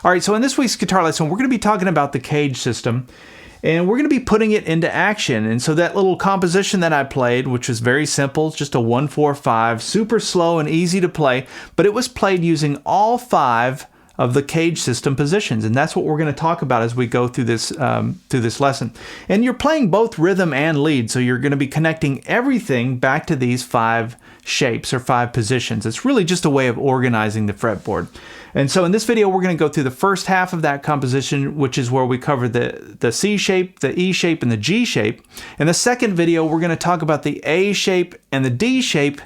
All right, so in this week's guitar lesson, we're going to be talking about the CAGED system, and we're going to be putting it into action. And so that little composition that I played, which was very simple, just a 1-4-5, super slow and easy to play, but it was played using all 5 of the CAGED system positions, and that's what we're going to talk about as we go through this lesson. And you're playing both rhythm and lead, so you're going to be connecting everything back to these 5 shapes or 5 positions. It's really just a way of organizing the fretboard. And so in this video, we're going to go through the first half of that composition, which is where we cover the C shape, the E shape, and the G shape. In the second video, we're going to talk about the A shape and the D shape.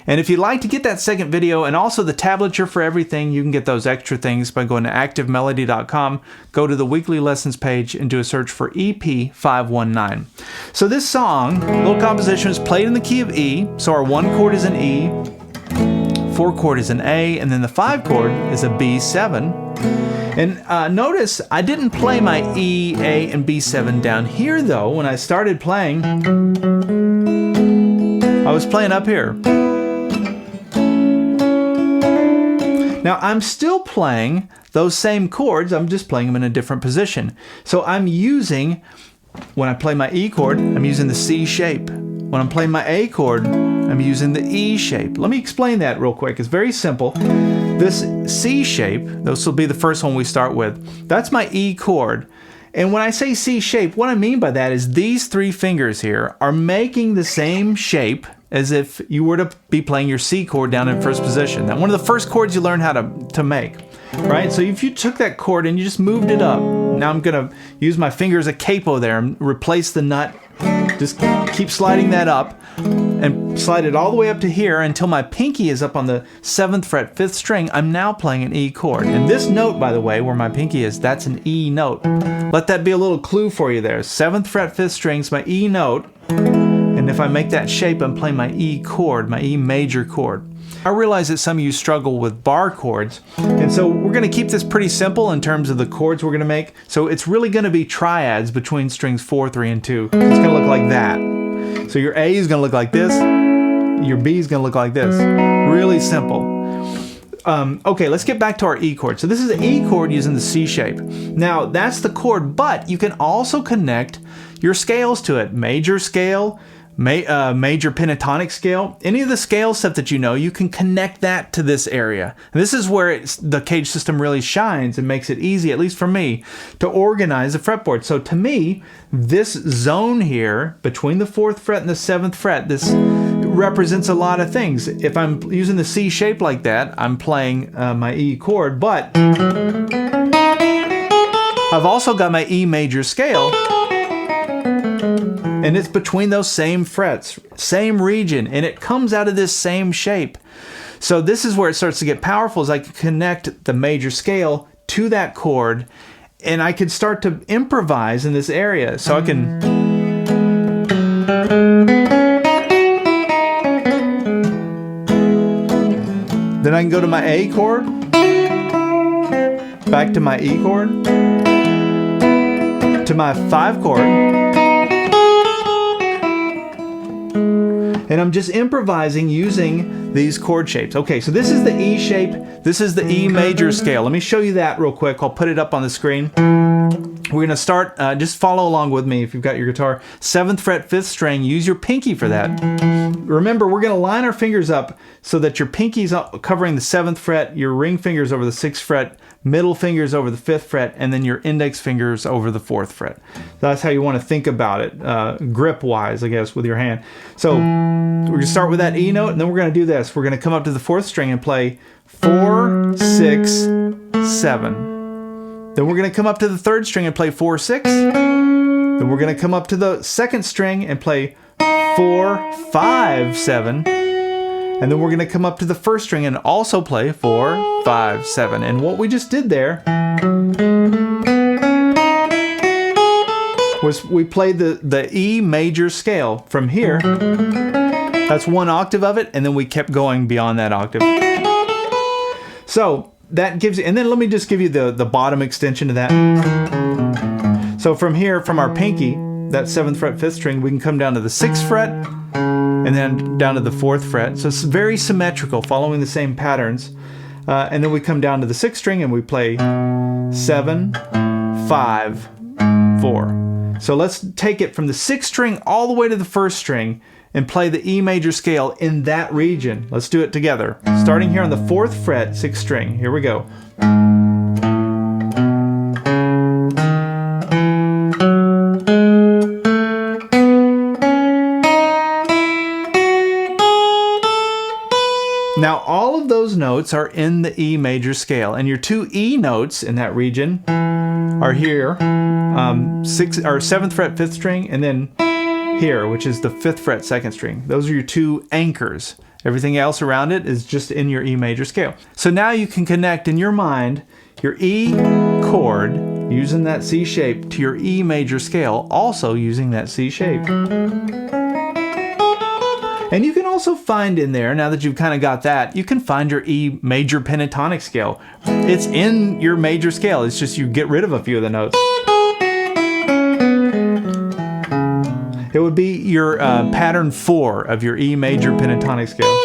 And if you'd like to get that second video and also the tablature for everything, you can get those extra things by going to activemelody.com, go to the weekly lessons page, and do a search for EP519. So this song, little composition, is played in the key of E. So our 1 chord is an E, 4 chord is an A, and then the 5 chord is a B7. And notice I didn't play my E, A, and B7 down here though. When I started playing, I was playing up here. Now I'm still playing those same chords, I'm just playing them in a different position. So I'm using, when I play my E chord, I'm using the C shape. When I'm playing my A chord, I'm using the E shape. Let me explain that real quick. It's very simple. This C shape, this will be the first one we start with, that's my E chord. And when I say C shape, what I mean by that is these 3 fingers here are making the same shape as if you were to be playing your C chord down in first position. Now, one of the first chords you learn how to make, right? So if you took that chord and you just moved it up, now I'm gonna use my finger as a capo there and replace the nut. Just keep sliding that up and slide it all the way up to here until my pinky is up on the 7th fret, 5th string. I'm now playing an E chord. And this note, by the way, where my pinky is, that's an E note. Let that be a little clue for you there. 7th fret, 5th strings, my E note. And if I make that shape, I'm playing my E chord, my E major chord. I realize that some of you struggle with bar chords, and so we're going to keep this pretty simple in terms of the chords we're going to make. So it's really going to be triads between strings 4, 3, and 2. It's going to look like that. So your A is going to look like this, your B is going to look like this. Really simple. Okay, let's get back to our E chord. So this is an E chord using the C shape. Now that's the chord, but you can also connect your scales to it. Major scale, major pentatonic scale, any of the scale stuff that you know, you can connect that to this area. And this is where the CAGED system really shines and makes it easy, at least for me, to organize the fretboard. So to me, this zone here between the 4th fret and the 7th fret, this represents a lot of things. If I'm using the C shape like that, I'm playing my E chord, but I've also got my E major scale, and it's between those same frets, same region, and it comes out of this same shape. So this is where it starts to get powerful, is I can connect the major scale to that chord, and I could start to improvise in this area. So I can... Then I can go to my A chord, back to my E chord, to my 5 chord, and I'm just improvising using these chord shapes. Okay, so this is the E shape, this is the E major scale. Let me show you that real quick. I'll put it up on the screen. We're going to start, just follow along with me if you've got your guitar. 7th fret, 5th string, use your pinky for that. Remember, we're going to line our fingers up so that your pinky's covering the 7th fret, your ring fingers over the 6th fret, middle fingers over the 5th fret, and then your index fingers over the 4th fret. That's how you want to think about it, grip-wise, I guess, with your hand. So we're going to start with that E note, and then we're going to do this. We're going to come up to the 4th string and play 4, 6, 7. Then we're going to come up to the 3rd string and play 4, 6. Then we're going to come up to the 2nd string and play 4, 5, 7. And then we're going to come up to the 1st string and also play 4, 5, 7. And what we just did there was we played the E major scale from here. That's 1 octave of it, and then we kept going beyond that octave. So that gives you, and then let me just give you the bottom extension of that. So from here, from our pinky, that 7th fret, 5th string, we can come down to the 6th fret, and then down to the 4th fret. So it's very symmetrical, following the same patterns. And then we come down to the 6th string and we play 7, 5, 4. So let's take it from the 6th string all the way to the 1st string and play the E major scale in that region. Let's do it together. Starting here on the 4th fret, 6th string. Here we go. Now all of those notes are in the E major scale, and your 2 E notes in that region are here, 7th fret 5th string, and then here, which is the 5th fret 2nd string. Those are your 2 anchors. Everything else around it is just in your E major scale. So now you can connect in your mind your E chord using that C shape to your E major scale, also using that C shape. And you can also find in there, now that you've kind of got that, you can find your E major pentatonic scale. It's in your major scale. It's just you get rid of a few of the notes. It would be your pattern 4 of your E major pentatonic scale.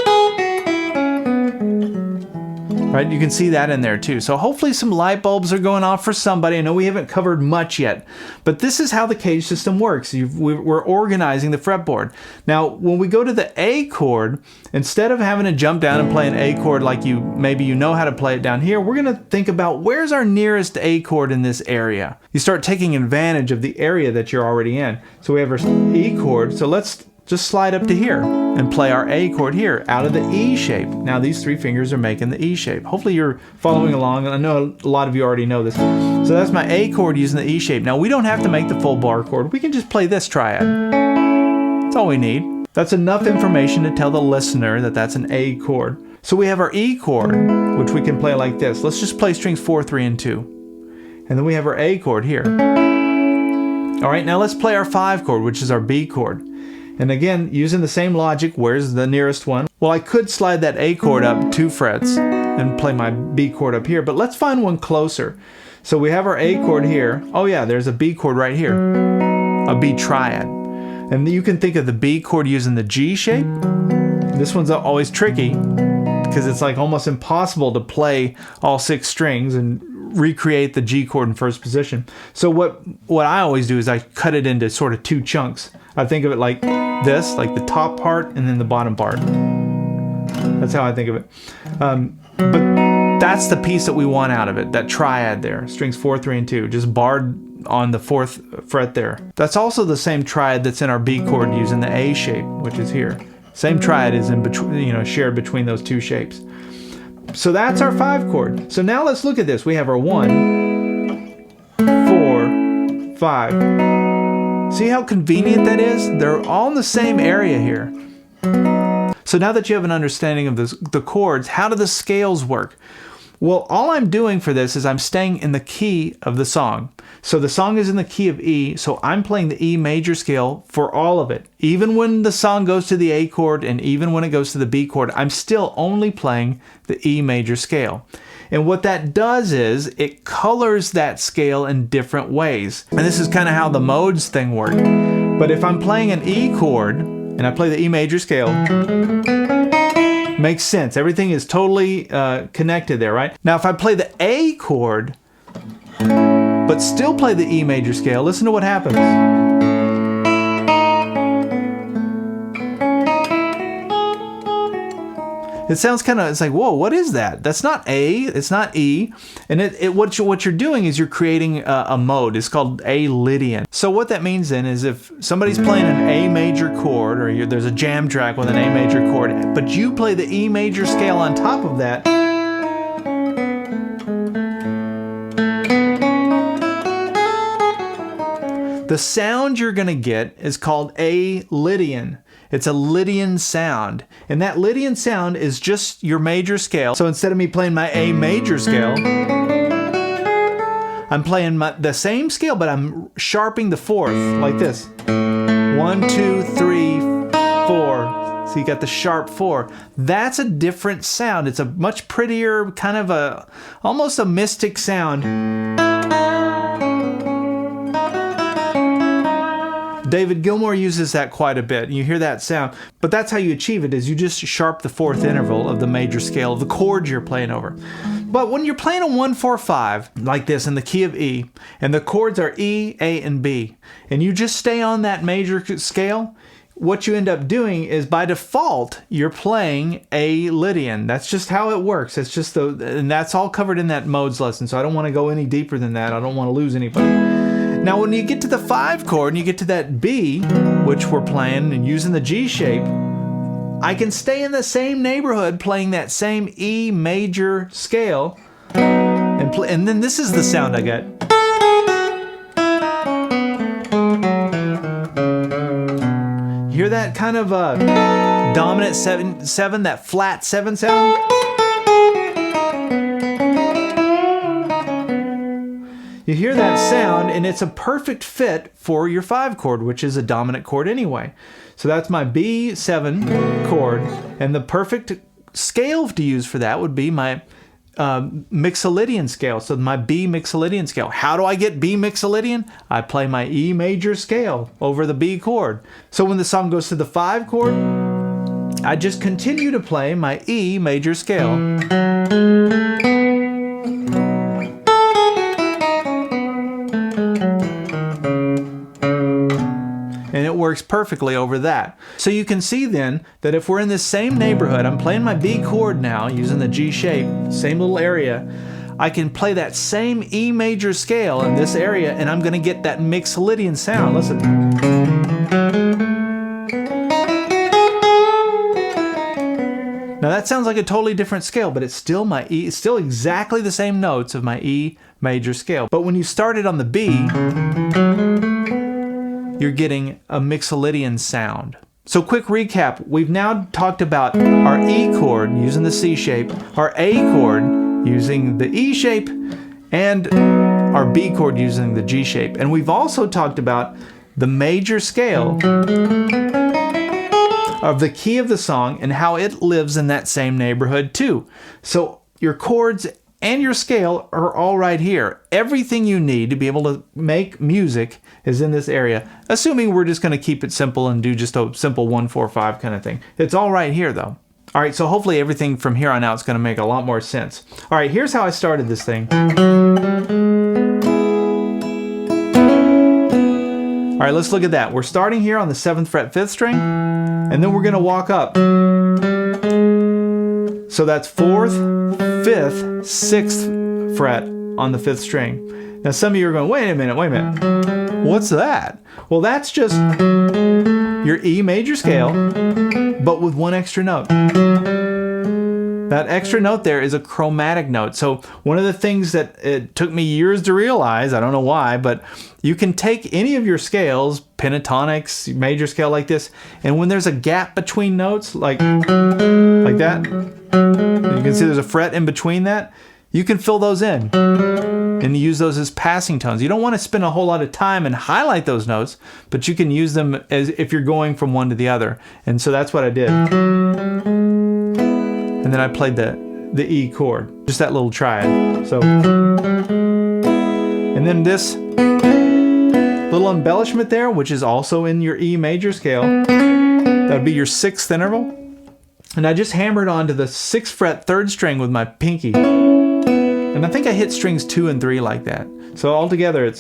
Right, you can see that in there too. So hopefully some light bulbs are going off for somebody. I know we haven't covered much yet, but this is how the CAGED system works. We're organizing the fretboard. Now, when we go to the A chord, instead of having to jump down and play an A chord like maybe you know how to play it down here, we're going to think about where's our nearest A chord in this area. You start taking advantage of the area that you're already in. So we have our E chord. So let's just slide up to here and play our A chord here out of the E shape. Now these 3 fingers are making the E shape. Hopefully you're following along. I know a lot of you already know this. So that's my A chord using the E shape. Now we don't have to make the full bar chord. We can just play this triad. That's all we need. That's enough information to tell the listener that that's an A chord. So we have our E chord, which we can play like this. Let's just play strings 4, 3, and 2. And then we have our A chord here. All right, now let's play our 5 chord, which is our B chord. And again, using the same logic, where's the nearest one? Well, I could slide that A chord up 2 frets and play my B chord up here, but let's find one closer. So we have our A chord here. Oh yeah, there's a B chord right here, a B triad. And you can think of the B chord using the G shape. This one's always tricky because it's like almost impossible to play all 6 strings and recreate the G chord in first position. So what I always do is I cut it into sort of 2 chunks. I think of it like this, like the top part and then the bottom part. That's how I think of it. But that's the piece that we want out of it, that triad there, strings 4, 3, and 2, just barred on the 4th fret there. That's also the same triad that's in our B chord using the A shape, which is here. Same triad is in between, shared between those 2 shapes. So that's our 5 chord. So now let's look at this. We have our 1, 4, 5. See how convenient that is? They're all in the same area here. So now that you have an understanding of the chords, how do the scales work? Well, all I'm doing for this is I'm staying in the key of the song. So the song is in the key of E, so I'm playing the E major scale for all of it. Even when the song goes to the A chord and even when it goes to the B chord, I'm still only playing the E major scale. And what that does is it colors that scale in different ways. And this is kind of how the modes thing works. But if I'm playing an E chord and I play the E major scale, makes sense. Everything is totally connected there, right? Now if I play the A chord but still play the E major scale, listen to what happens. It sounds kind of, it's like, whoa, what is that? That's not A, it's not E. And what you're doing is you're creating a mode. It's called a Lydian. So what that means then is if somebody's playing an A major chord, or there's a jam track with an A major chord, but you play the E major scale on top of that, the sound you're going to get is called a Lydian. It's a Lydian sound. And that Lydian sound is just your major scale. So instead of me playing my A major scale, I'm playing the same scale, but I'm sharping the 4th like this. 1, 2, 3, 4. So you got the sharp 4. That's a different sound. It's a much prettier, kind of almost a mystic sound. David Gilmour uses that quite a bit. You hear that sound. But that's how you achieve it, is you just sharp the fourth interval of the major scale of the chord you're playing over. But when you're playing a 1-4-5 like this in the key of E, and the chords are E, A, and B, and you just stay on that major scale, what you end up doing is by default you're playing a Lydian. That's just how it works. It's just and that's all covered in that modes lesson. So I don't want to go any deeper than that. I don't want to lose anybody. Now when you get to the 5 chord and you get to that B, which we're playing and using the G shape, I can stay in the same neighborhood playing that same E major scale and then this is the sound I get. You hear that kind of dominant 7, that flat 7 sound? You hear that sound, and it's a perfect fit for your 5 chord, which is a dominant chord anyway. So that's my B7 chord, and the perfect scale to use for that would be my Mixoylydian scale. So my B Mixoylydian scale. How do I get B Mixoylydian? I play my E major scale over the B chord. So when the song goes to the 5 chord, I just continue to play my E major scale. And it works perfectly over that. So you can see then that if we're in this same neighborhood, I'm playing my B chord now using the G shape, same little area, I can play that same E major scale in this area and I'm going to get that Mixoylydian sound. Listen. Now that sounds like a totally different scale, but it's still my E, it's still exactly the same notes of my E major scale. But when you start it on the B, you're getting a Mixoylydian sound. So quick recap, we've now talked about our E chord using the C shape, our A chord using the E shape, and our B chord using the G shape. And we've also talked about the major scale of the key of the song and how it lives in that same neighborhood too. So your chords and your scale are all right here. Everything you need to be able to make music is in this area, assuming we're just going to keep it simple and do just a simple 1-4-5 kind of thing. It's all right here though. All right, so hopefully everything from here on out is going to make a lot more sense. All right, here's how I started this thing. All right, let's look at that. We're starting here on the 7th fret 5th string, and then we're going to walk up. So that's 4th, 5th, 6th fret on the 5th string. Now some of you are going, wait a minute. What's that? Well, that's just your E major scale, but with one extra note. That extra note there is a chromatic note. So one of the things that it took me years to realize, I don't know why, but you can take any of your scales, pentatonics, major scale like this, and when there's a gap between notes, like that, you can see there's a fret in between that, you can fill those in and use those as passing tones. You don't want to spend a whole lot of time and highlight those notes, but you can use them as if you're going from one to the other. And so that's what I did. And then I played the E chord, just that little triad. So, and then this little embellishment there, which is also in your E major scale, that would be your 6th interval. And I just hammered onto the 6th fret 3rd string with my pinky. And I think I hit strings 2 and 3 like that. So altogether it's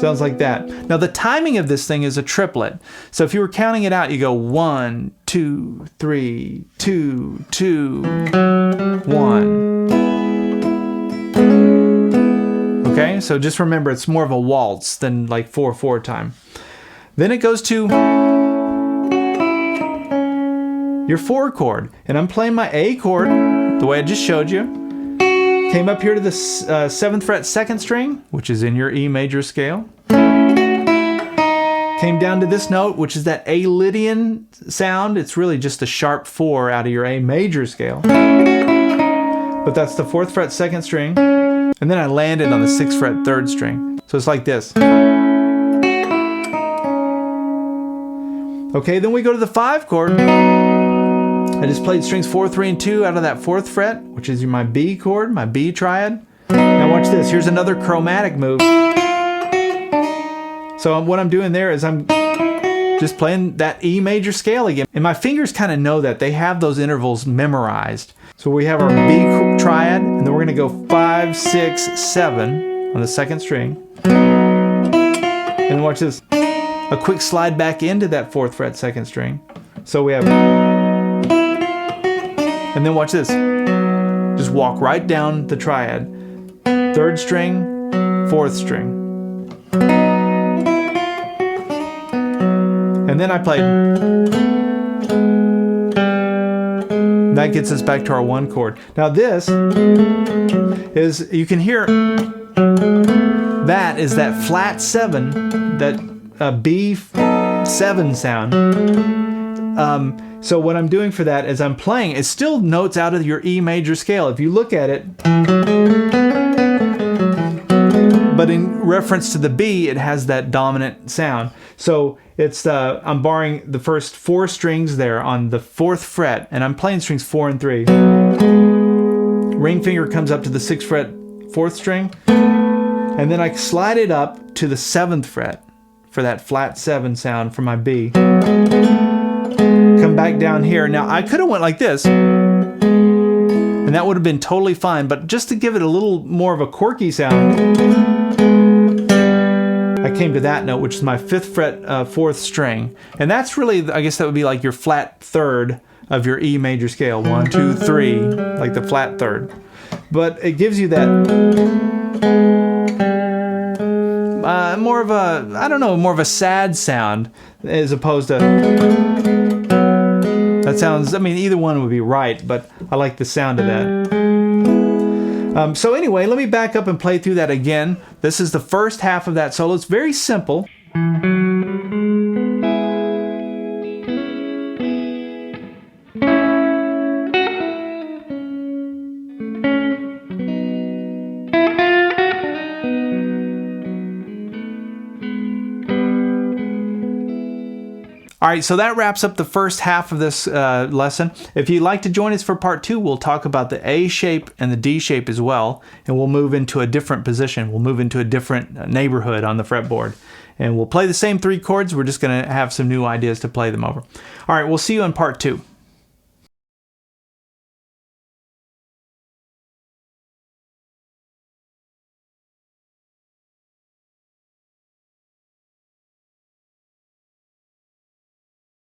sounds like that. Now the timing of this thing is a triplet. So if you were counting it out, you go 1, 2, 3, 2, 2, 1. Okay, so just remember it's more of a waltz than like 4/4 time. Then it goes to your 4 chord, and I'm playing my A chord the way I just showed you. Came up here to the 7th fret 2nd string, which is in your E major scale. Came down to this note, which is that A Lydian sound. It's really just a sharp 4 out of your A major scale. But that's the 4th fret 2nd string. And then I landed on the 6th fret 3rd string. So it's like this. Okay, then we go to the 5 chord. I just played strings 4, 3, and 2 out of that 4th fret, which is my B chord, my B triad. Now watch this. Here's another chromatic move. So what I'm doing there is I'm just playing that E major scale again. And my fingers kind of know that. They have those intervals memorized. So we have our B triad, and then we're going to go 5, 6, 7 on the second string. And watch this. A quick slide back into that 4th fret second string. So we have, and then watch this. Just walk right down the triad. 3rd string, 4th string. And then I played. That gets us back to our 1 chord. Now this is, you can hear, that is that flat 7, that B7 sound. So what I'm doing for that is I'm playing, it's still notes out of your E major scale. If you look at it, but in reference to the B, it has that dominant sound. So it's I'm barring the first 4 strings there on the 4th fret, and I'm playing strings 4 and 3. Ring finger comes up to the 6th fret, 4th string, and then I slide it up to the 7th fret for that flat 7 sound for my B. Come back down here. Now I could have went like this, and that would have been totally fine, but just to give it a little more of a quirky sound, I came to that note, which is my 5th fret, 4th string. And that's really, I guess that would be like your flat 3rd of your E major scale. 1, 2, 3, like the flat 3rd. But it gives you that more of a, I don't know, more of a sad sound as opposed to, that sounds, I mean, either one would be right, but I like the sound of that. So anyway, let me back up and play through that again. This is the first half of that solo. It's very simple. All right, so that wraps up the first half of this lesson. If you'd like to join us for part 2, we'll talk about the A shape and the D shape as well, and we'll move into a different position. We'll move into a different neighborhood on the fretboard, and we'll play the same 3 chords. We're just going to have some new ideas to play them over. All right, we'll see you in part 2.